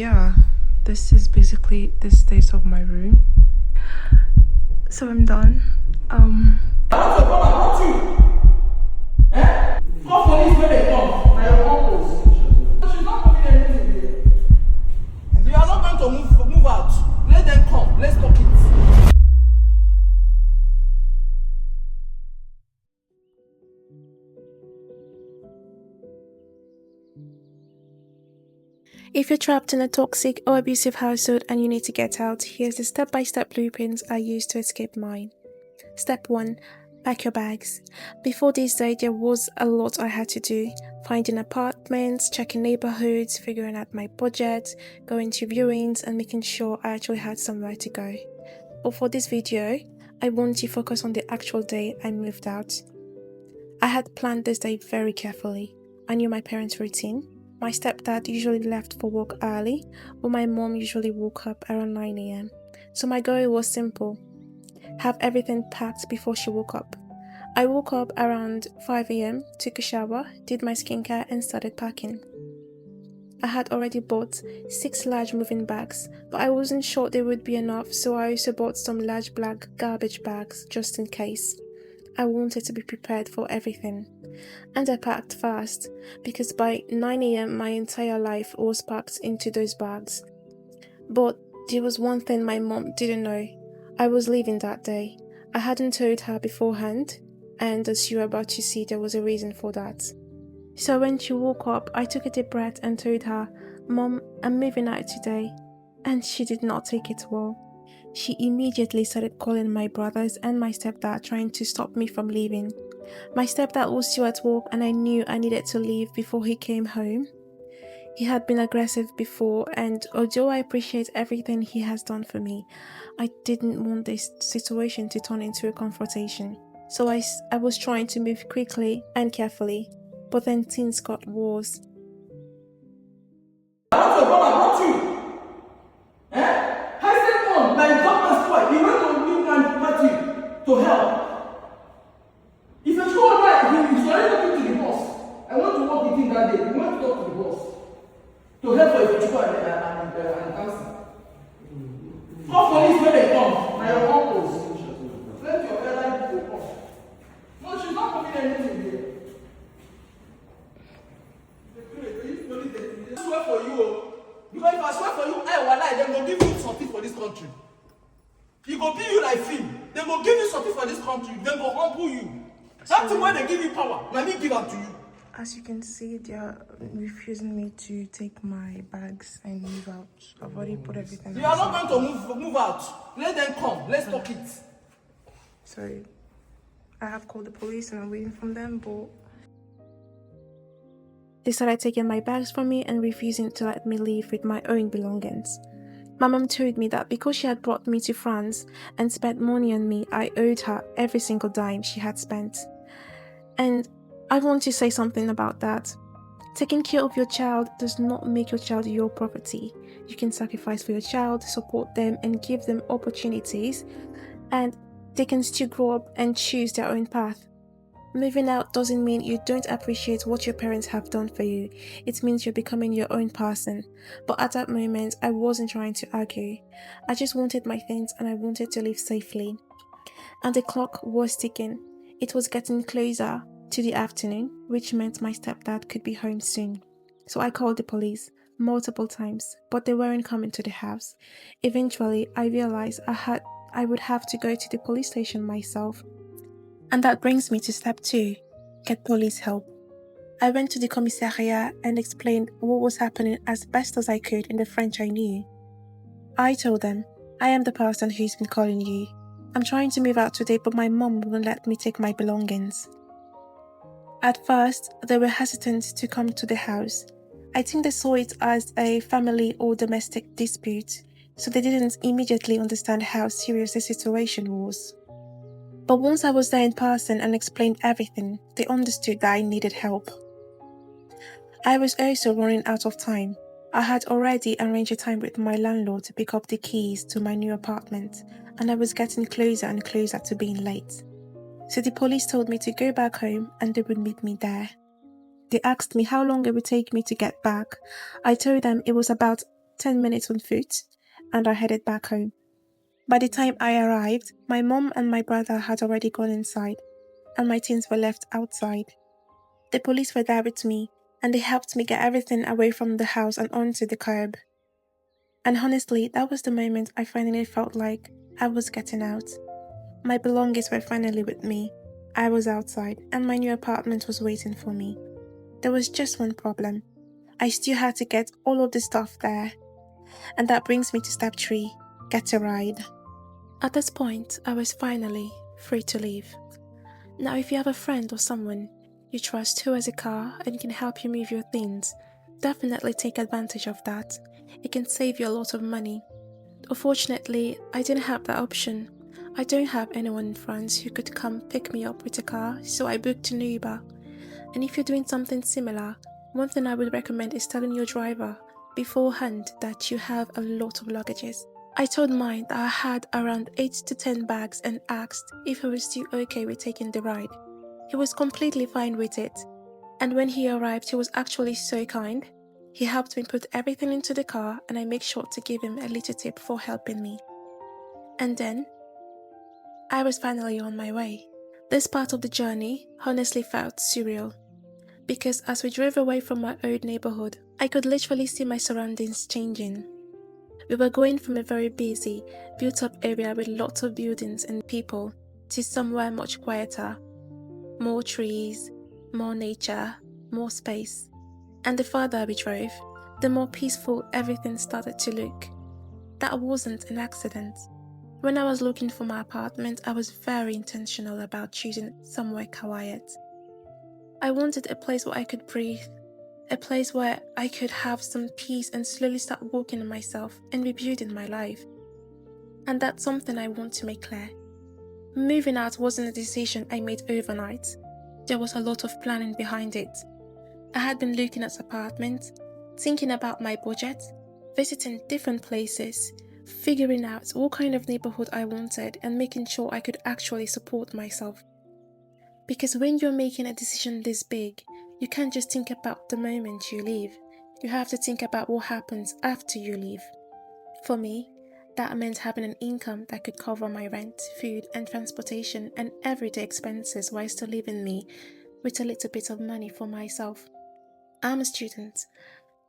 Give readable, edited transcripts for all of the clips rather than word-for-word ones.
Yeah, this is basically the state of my room. So I'm done. What's about you? Eh? Call police when they come. Now your uncles. She's not coming anything here. You are not going to move out. Let them come. Let's talk it. If you're trapped in a toxic or abusive household and you need to get out, here's the step-by-step blueprints I used to escape mine. Step 1. Pack your bags. Before this day, there was a lot I had to do. Finding apartments, checking neighborhoods, figuring out my budget, going to viewings, and making sure I actually had somewhere to go. But for this video, I want to focus on the actual day I moved out. I had planned this day very carefully. I knew my parents' routine. My stepdad usually left for work early, but my mom usually woke up around 9 a.m. So my goal was simple: have everything packed before she woke up. I woke up around 5 a.m., took a shower, did my skincare and started packing. I had already bought 6 large moving bags, but I wasn't sure they would be enough, so I also bought some large black garbage bags just in case. I wanted to be prepared for everything. And I packed fast, because by 9 a.m. my entire life was packed into those bags. But there was one thing my mom didn't know. I was leaving that day. I hadn't told her beforehand, and as you're about to see, there was a reason for that. So when she woke up, I took a deep breath and told her, "Mom, I'm moving out today." And she did not take it well. She immediately started calling my brothers and my stepdad, trying to stop me from leaving. My stepdad was still at work and I knew I needed to leave before he came home. He had been aggressive before, and although I appreciate everything he has done for me, I didn't want this situation to turn into a confrontation. So I was trying to move quickly and carefully, but then things got worse. What's about you? Eh? I said on, like doctor's boy, he went to new man party to help. If you show right, he's already talking to the boss. I want to work with him that day. We want to talk to the boss to help for if you and cancer. Call police when they come. Now your uncles. Let your elderly people come. No, she's not coming anything here. I swear for you, because if I swear for you, I will lie, then go give you something for this country. He go be you like film. They go give you something for this country. Then go humble you. That's why they give you power. Let me give up to you. As you can see, they are refusing me to take my bags and move out. I've already put everything. You are not going to move out. Let them come. Let's talk it. Sorry, I have called the police and I'm waiting from them, but They started taking my bags from me and refusing to let me leave with my own belongings. My mom told me that because she had brought me to France and spent money on me, I owed her every single dime she had spent. And I want to say something about that. Taking care of your child does not make your child your property. You can sacrifice for your child, support them, and give them opportunities, and they can still grow up and choose their own path. Moving out doesn't mean you don't appreciate what your parents have done for you. It means you're becoming your own person. But at that moment, I wasn't trying to argue. I just wanted my things and I wanted to live safely. And the clock was ticking. It was getting closer to the afternoon, which meant my stepdad could be home soon. So I called the police multiple times, but they weren't coming to the house. Eventually, I realized I would have to go to the police station myself. And that brings me to step 2, get police help. I went to the commissariat and explained what was happening as best as I could in the French I knew. I told them, "I am the person who's been calling you. I'm trying to move out today, but my mom won't let me take my belongings." At first, they were hesitant to come to the house. I think they saw it as a family or domestic dispute, so they didn't immediately understand how serious the situation was. But once I was there in person and explained everything, they understood that I needed help. I was also running out of time. I had already arranged a time with my landlord to pick up the keys to my new apartment, and I was getting closer and closer to being late. So the police told me to go back home and they would meet me there. They asked me how long it would take me to get back. I told them it was about 10 minutes on foot, and I headed back home. By the time I arrived, my mom and my brother had already gone inside, and my things were left outside. The police were there with me, and they helped me get everything away from the house and onto the curb. And honestly, that was the moment I finally felt like I was getting out. My belongings were finally with me. I was outside, and my new apartment was waiting for me. There was just one problem. I still had to get all of the stuff there. And that brings me to step 3, get a ride. At this point, I was finally free to leave. Now, if you have a friend or someone you trust who has a car and can help you move your things, definitely take advantage of that. It can save you a lot of money. Unfortunately, I didn't have that option. I don't have anyone in France who could come pick me up with a car, so I booked an Uber. And if you're doing something similar, one thing I would recommend is telling your driver beforehand that you have a lot of luggages. I told mine that I had around 8 to 10 bags and asked if he was still okay with taking the ride. He was completely fine with it. And when he arrived, he was actually so kind. He helped me put everything into the car, and I make sure to give him a little tip for helping me. And then, I was finally on my way. This part of the journey honestly felt surreal, because as we drove away from my old neighborhood, I could literally see my surroundings changing. We were going from a very busy, built-up area with lots of buildings and people to somewhere much quieter. More trees, more nature, more space. And the farther we drove, the more peaceful everything started to look. That wasn't an accident. When I was looking for my apartment, I was very intentional about choosing somewhere quiet. I wanted a place where I could breathe, a place where I could have some peace and slowly start working on myself and rebuilding my life. And that's something I want to make clear. Moving out wasn't a decision I made overnight. There was a lot of planning behind it. I had been looking at apartments, thinking about my budget, visiting different places, figuring out what kind of neighborhood I wanted and making sure I could actually support myself. Because when you're making a decision this big, you can't just think about the moment you leave. You have to think about what happens after you leave. For me, that meant having an income that could cover my rent, food and transportation and everyday expenses while still leaving me with a little bit of money for myself. I'm a student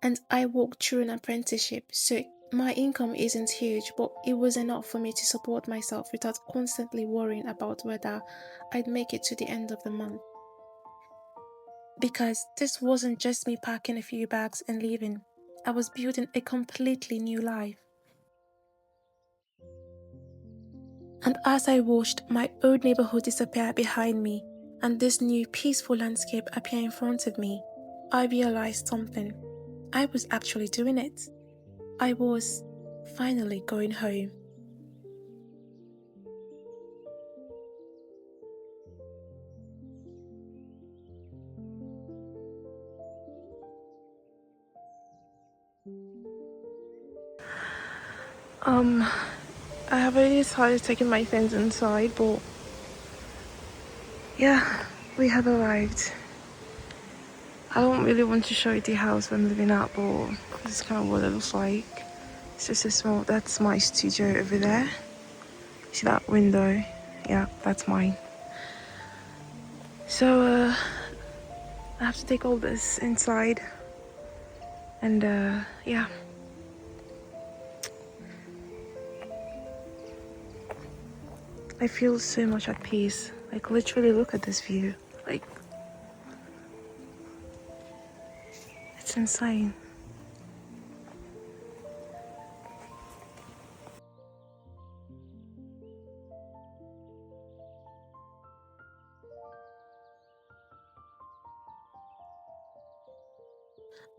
and I worked through an apprenticeship, so my income isn't huge, but it was enough for me to support myself without constantly worrying about whether I'd make it to the end of the month. Because this wasn't just me packing a few bags and leaving. I was building a completely new life. And as I watched my old neighborhood disappear behind me and this new peaceful landscape appear in front of me, I realized something. I was actually doing it. I was finally going home. I have already started taking my things inside, but yeah, we have arrived. I don't really want to show you the house I'm living at, but this is kind of what it looks like. It's just a small, that's my studio over there. See that window? Yeah, that's mine. So, I have to take all this inside. And, yeah. I feel so much at peace. Like, literally look at this view. Like, it's insane.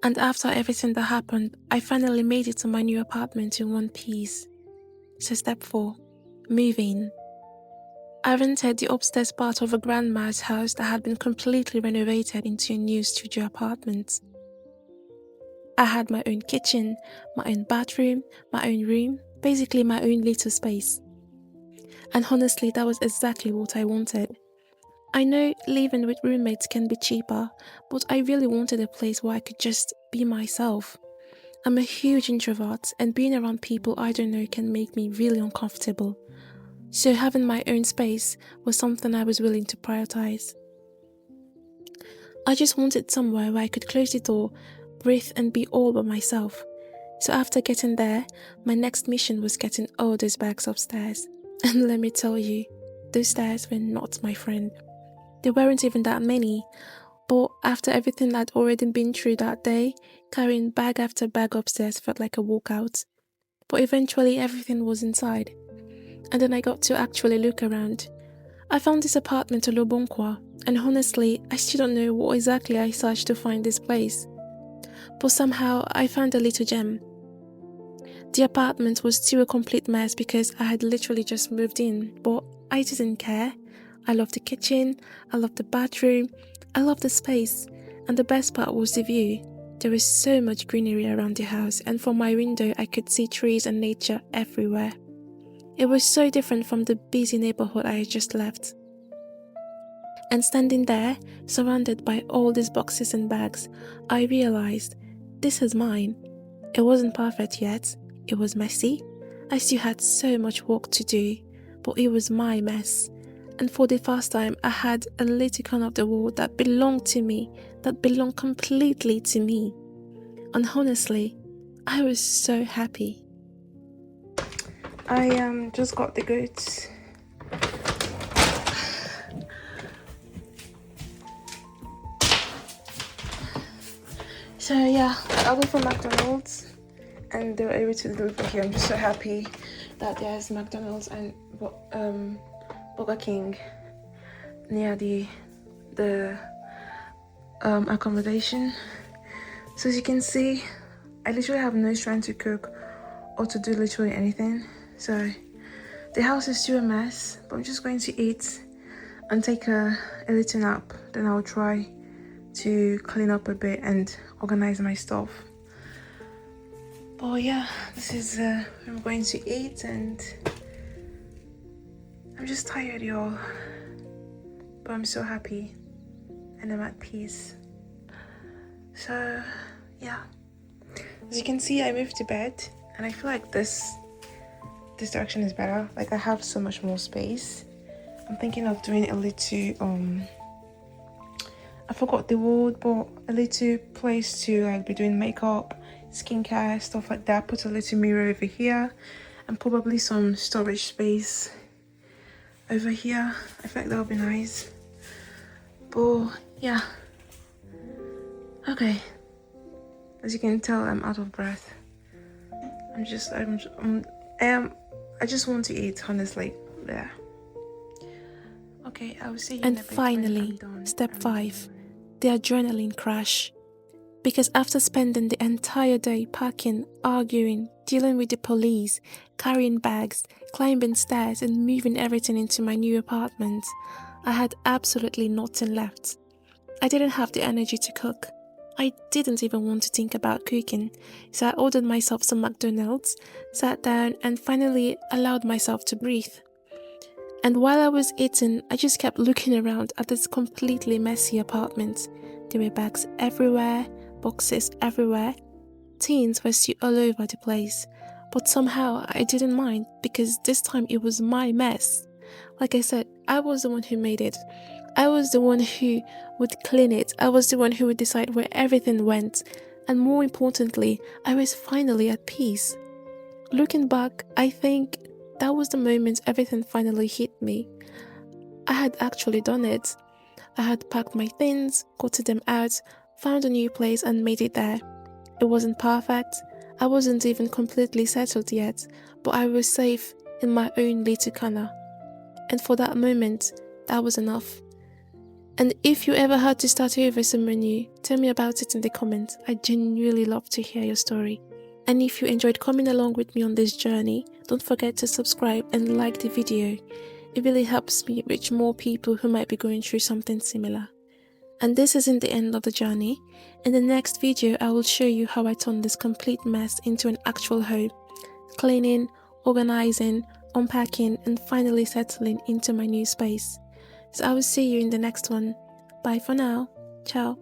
And after everything that happened, I finally made it to my new apartment in one piece. So step 4, move in. I rented the upstairs part of a grandma's house that had been completely renovated into a new studio apartment. I had my own kitchen, my own bathroom, my own room, basically my own little space. And honestly, that was exactly what I wanted. I know living with roommates can be cheaper, but I really wanted a place where I could just be myself. I'm a huge introvert, and being around people I don't know can make me really uncomfortable. So having my own space was something I was willing to prioritize. I just wanted somewhere where I could close the door, breathe, and be all by myself. So after getting there, my next mission was getting all those bags upstairs. And let me tell you, those stairs were not my friend. There weren't even that many, but after everything I'd already been through that day, carrying bag after bag upstairs felt like a walkout. But eventually everything was inside. And then I got to actually look around. I found this apartment in Lobonkwa, and honestly, I still don't know what exactly I searched to find this place. But somehow, I found a little gem. The apartment was still a complete mess because I had literally just moved in, but I didn't care. I loved the kitchen, I loved the bathroom, I loved the space, and the best part was the view. There was so much greenery around the house, and from my window I could see trees and nature everywhere. It was so different from the busy neighborhood I had just left. And standing there, surrounded by all these boxes and bags, I realized, this is mine. It wasn't perfect yet. It was messy. I still had so much work to do, but it was my mess. And for the first time, I had a little corner of the world that belonged to me, that belonged completely to me. And honestly, I was so happy. I just got the goods. So yeah, I ordered from McDonald's and they were able to deliver here. I'm just so happy that there's McDonald's and Burger King near the accommodation. So as you can see, I literally have no strength to cook or to do literally anything. So the house is still a mess, but I'm just going to eat and take a little nap. Then I'll try to clean up a bit and organize my stuff. But yeah, this is I'm going to eat, and I'm just tired, y'all, but I'm so happy and I'm at peace. So yeah, as you can see, I moved to bed and I feel like this direction is better. Like I have so much more space. I'm thinking of doing a little I forgot the word, but a little place to like be doing makeup, skincare, stuff like that. Put a little mirror over here and probably some storage space over here. I feel like that would be nice. But yeah, okay, as you can tell, I'm out of breath. I just want to eat, honestly. Yeah. Okay, I'll see you And in a bit when finally, I'm done. step 5, the adrenaline crash. Because after spending the entire day packing, arguing, dealing with the police, carrying bags, climbing stairs, and moving everything into my new apartment, I had absolutely nothing left. I didn't have the energy to cook. I didn't even want to think about cooking, so I ordered myself some McDonald's, sat down, and finally allowed myself to breathe. And while I was eating, I just kept looking around at this completely messy apartment. There were bags everywhere, boxes everywhere. Things were still all over the place. But somehow I didn't mind because this time it was my mess. Like I said, I was the one who made it. I was the one who would clean it. I was the one who would decide where everything went. And more importantly, I was finally at peace. Looking back, I think that was the moment everything finally hit me. I had actually done it. I had packed my things, gotten them out, found a new place and made it there. It wasn't perfect. I wasn't even completely settled yet, but I was safe in my own little corner. And for that moment, that was enough. And if you ever had to start over somewhere new, tell me about it in the comments. I genuinely love to hear your story. And if you enjoyed coming along with me on this journey, don't forget to subscribe and like the video. It really helps me reach more people who might be going through something similar. And this isn't the end of the journey. In the next video, I will show you how I turned this complete mess into an actual home. Cleaning, organizing, unpacking, and finally settling into my new space. So I will see you in the next one. Bye for now. Ciao.